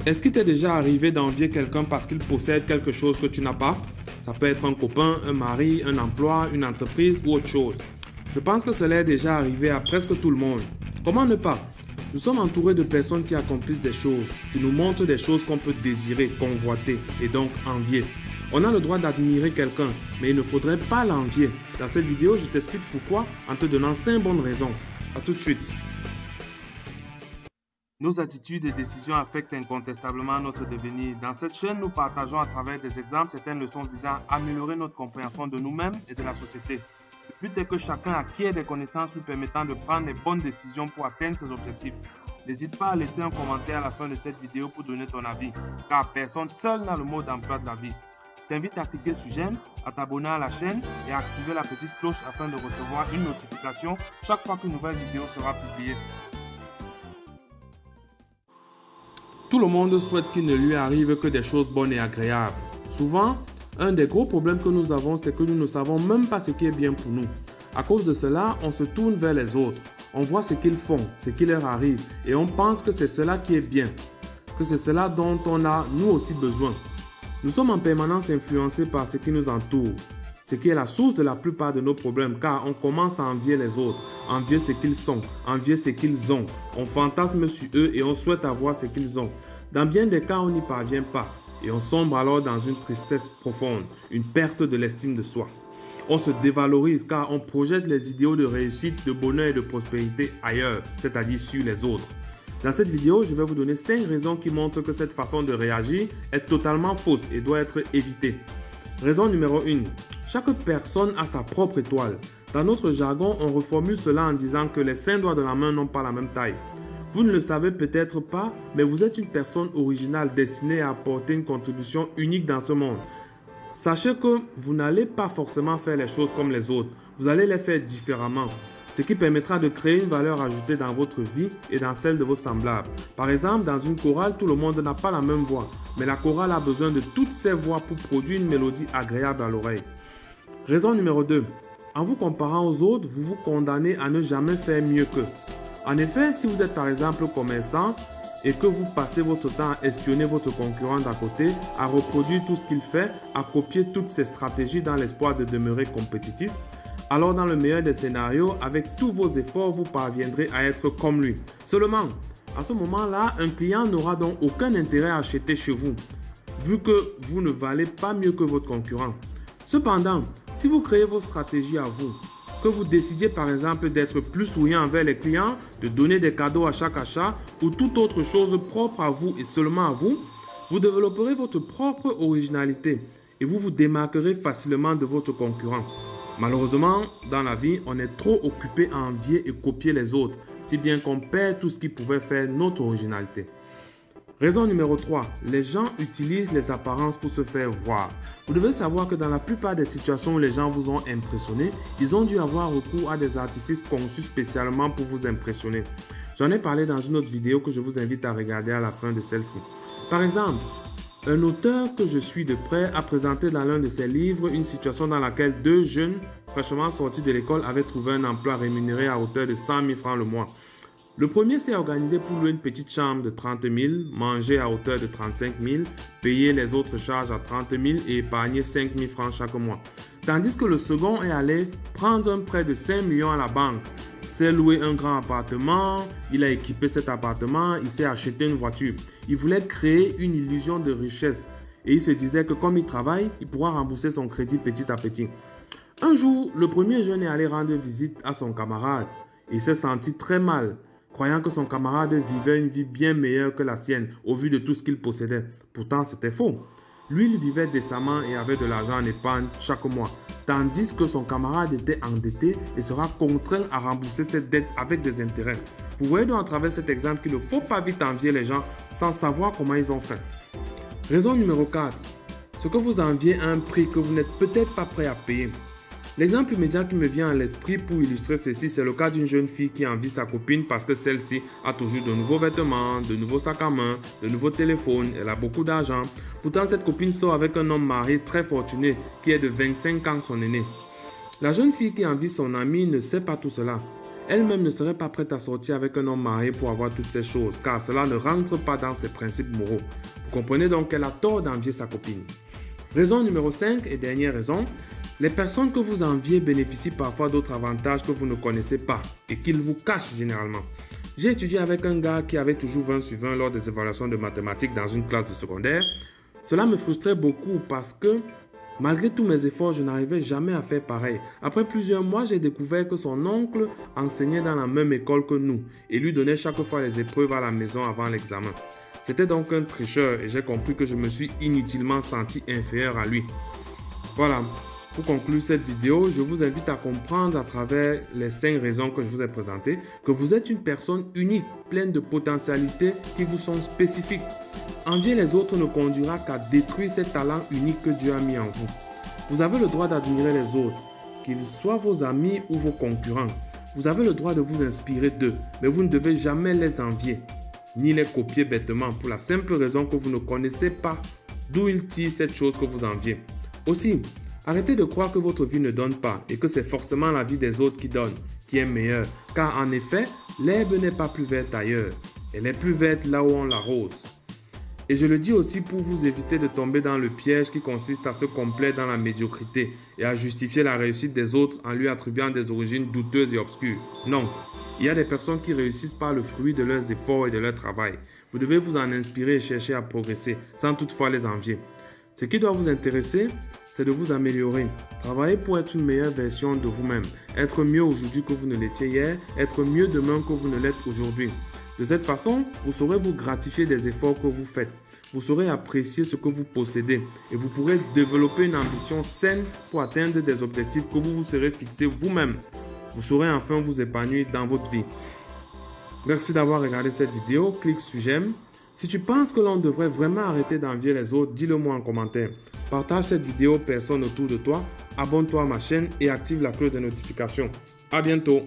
Est-ce qu'il t'est déjà arrivé d'envier quelqu'un parce qu'il possède quelque chose que tu n'as pas? Ça peut être un copain, un mari, un emploi, une entreprise ou autre chose. Je pense que cela est déjà arrivé à presque tout le monde. Comment ne pas? Nous sommes entourés de personnes qui accomplissent des choses, qui nous montrent des choses qu'on peut désirer, convoiter et donc envier. On a le droit d'admirer quelqu'un, mais il ne faudrait pas l'envier. Dans cette vidéo, je t'explique pourquoi en te donnant 5 bonnes raisons. A tout de suite. Nos attitudes et décisions affectent incontestablement notre devenir. Dans cette chaîne, nous partageons à travers des exemples certaines leçons visant à améliorer notre compréhension de nous-mêmes et de la société. Le but est que chacun acquiert des connaissances lui permettant de prendre les bonnes décisions pour atteindre ses objectifs. N'hésite pas à laisser un commentaire à la fin de cette vidéo pour donner ton avis, car personne seul n'a le mot d'emploi de la vie. Je t'invite à cliquer sur j'aime, à t'abonner à la chaîne et à activer la petite cloche afin de recevoir une notification chaque fois qu'une nouvelle vidéo sera publiée. Tout le monde souhaite qu'il ne lui arrive que des choses bonnes et agréables. Souvent, un des gros problèmes que nous avons, c'est que nous ne savons même pas ce qui est bien pour nous. À cause de cela, on se tourne vers les autres. On voit ce qu'ils font, ce qui leur arrive et on pense que c'est cela qui est bien, que c'est cela dont on a nous aussi besoin. Nous sommes en permanence influencés par ce qui nous entoure, ce qui est la source de la plupart de nos problèmes car on commence à envier les autres, envier ce qu'ils sont, envier ce qu'ils ont. On fantasme sur eux et on souhaite avoir ce qu'ils ont. Dans bien des cas, on n'y parvient pas et on sombre alors dans une tristesse profonde, une perte de l'estime de soi. On se dévalorise car on projette les idéaux de réussite, de bonheur et de prospérité ailleurs, c'est-à-dire sur les autres. Dans cette vidéo, je vais vous donner 5 raisons qui montrent que cette façon de réagir est totalement fausse et doit être évitée. Raison numéro 1. Chaque personne a sa propre étoile. Dans notre jargon, on reformule cela en disant que les 5 doigts de la main n'ont pas la même taille. Vous ne le savez peut-être pas, mais vous êtes une personne originale destinée à apporter une contribution unique dans ce monde. Sachez que vous n'allez pas forcément faire les choses comme les autres. Vous allez les faire différemment, ce qui permettra de créer une valeur ajoutée dans votre vie et dans celle de vos semblables. Par exemple, dans une chorale, tout le monde n'a pas la même voix, mais la chorale a besoin de toutes ces voix pour produire une mélodie agréable à l'oreille. Raison numéro 2. En vous comparant aux autres, vous vous condamnez à ne jamais faire mieux qu'eux. En effet, si vous êtes par exemple commerçant et que vous passez votre temps à espionner votre concurrent d'à côté, à reproduire tout ce qu'il fait, à copier toutes ses stratégies dans l'espoir de demeurer compétitif, alors dans le meilleur des scénarios, avec tous vos efforts, vous parviendrez à être comme lui. Seulement, à ce moment-là, un client n'aura donc aucun intérêt à acheter chez vous, vu que vous ne valez pas mieux que votre concurrent. Cependant, si vous créez vos stratégies à vous, que vous décidiez par exemple d'être plus souriant envers les clients, de donner des cadeaux à chaque achat ou toute autre chose propre à vous et seulement à vous, vous développerez votre propre originalité et vous vous démarquerez facilement de votre concurrent. Malheureusement, dans la vie, on est trop occupé à envier et copier les autres, si bien qu'on perd tout ce qui pouvait faire notre originalité. Raison numéro 3. Les gens utilisent les apparences pour se faire voir. Vous devez savoir que dans la plupart des situations où les gens vous ont impressionné, ils ont dû avoir recours à des artifices conçus spécialement pour vous impressionner. J'en ai parlé dans une autre vidéo que je vous invite à regarder à la fin de celle-ci. Par exemple, un auteur que je suis de près a présenté dans l'un de ses livres une situation dans laquelle 2 jeunes fraîchement sortis de l'école avaient trouvé un emploi rémunéré à hauteur de 100 000 francs le mois. Le premier s'est organisé pour louer une petite chambre de 30 000, manger à hauteur de 35 000, payer les autres charges à 30 000 et épargner 5 000 francs chaque mois. Tandis que le second est allé prendre un prêt de 5 millions à la banque. Il s'est loué un grand appartement, il a équipé cet appartement, il s'est acheté une voiture. Il voulait créer une illusion de richesse et il se disait que comme il travaille, il pourra rembourser son crédit petit à petit. Un jour, le premier jeune est allé rendre visite à son camarade et il s'est senti très mal, croyant que son camarade vivait une vie bien meilleure que la sienne au vu de tout ce qu'il possédait. Pourtant, c'était faux. Lui, il vivait décemment et avait de l'argent en épargne chaque mois, tandis que son camarade était endetté et sera contraint à rembourser cette dette avec des intérêts. Vous voyez donc à travers cet exemple qu'il ne faut pas vite envier les gens sans savoir comment ils ont fait. Raison numéro 4. Ce que vous enviez a un prix que vous n'êtes peut-être pas prêt à payer. L'exemple immédiat qui me vient à l'esprit pour illustrer ceci, c'est le cas d'une jeune fille qui envie sa copine parce que celle-ci a toujours de nouveaux vêtements, de nouveaux sacs à main, de nouveaux téléphones, elle a beaucoup d'argent. Pourtant, cette copine sort avec un homme marié très fortuné qui est de 25 ans son aîné. La jeune fille qui envie son amie ne sait pas tout cela. elle-même ne serait pas prête à sortir avec un homme marié pour avoir toutes ces choses, car cela ne rentre pas dans ses principes moraux. Vous comprenez donc qu'elle a tort d'envier sa copine. Raison numéro 5 et dernière raison, les personnes que vous enviez bénéficient parfois d'autres avantages que vous ne connaissez pas et qu'ils vous cachent généralement. J'ai étudié avec un gars qui avait toujours 20 sur 20 lors des évaluations de mathématiques dans une classe de secondaire. Cela me frustrait beaucoup parce que malgré tous mes efforts, je n'arrivais jamais à faire pareil. Après plusieurs mois, j'ai découvert que son oncle enseignait dans la même école que nous et lui donnait chaque fois les épreuves à la maison avant l'examen. C'était donc un tricheur et j'ai compris que je me suis inutilement senti inférieur à lui. Voilà. Pour conclure cette vidéo, je vous invite à comprendre à travers les 5 raisons que je vous ai présentées que vous êtes une personne unique, pleine de potentialités qui vous sont spécifiques. Envier les autres ne conduira qu'à détruire ces talents uniques que Dieu a mis en vous. Vous avez le droit d'admirer les autres, qu'ils soient vos amis ou vos concurrents. Vous avez le droit de vous inspirer d'eux, mais vous ne devez jamais les envier, ni les copier bêtement pour la simple raison que vous ne connaissez pas d'où ils tirent cette chose que vous enviez. Aussi, arrêtez de croire que votre vie ne donne pas et que c'est forcément la vie des autres qui donne, qui est meilleure. Car en effet, l'herbe n'est pas plus verte ailleurs. Elle est plus verte là où on l'arrose. Et je le dis aussi pour vous éviter de tomber dans le piège qui consiste à se complaire dans la médiocrité et à justifier la réussite des autres en lui attribuant des origines douteuses et obscures. Non, il y a des personnes qui réussissent par le fruit de leurs efforts et de leur travail. Vous devez vous en inspirer et chercher à progresser sans toutefois les envier. Ce qui doit vous intéresser, c'est de vous améliorer. Travaillez pour être une meilleure version de vous-même. Être mieux aujourd'hui que vous ne l'étiez hier. Être mieux demain que vous ne l'êtes aujourd'hui. De cette façon, vous saurez vous gratifier des efforts que vous faites. Vous saurez apprécier ce que vous possédez. Et vous pourrez développer une ambition saine pour atteindre des objectifs que vous vous serez fixés vous-même. Vous saurez enfin vous épanouir dans votre vie. Merci d'avoir regardé cette vidéo. Clique sur j'aime. Si tu penses que l'on devrait vraiment arrêter d'envier les autres, dis-le moi en commentaire. Partage cette vidéo aux personnes autour de toi, abonne-toi à ma chaîne et active la cloche de notification. À bientôt.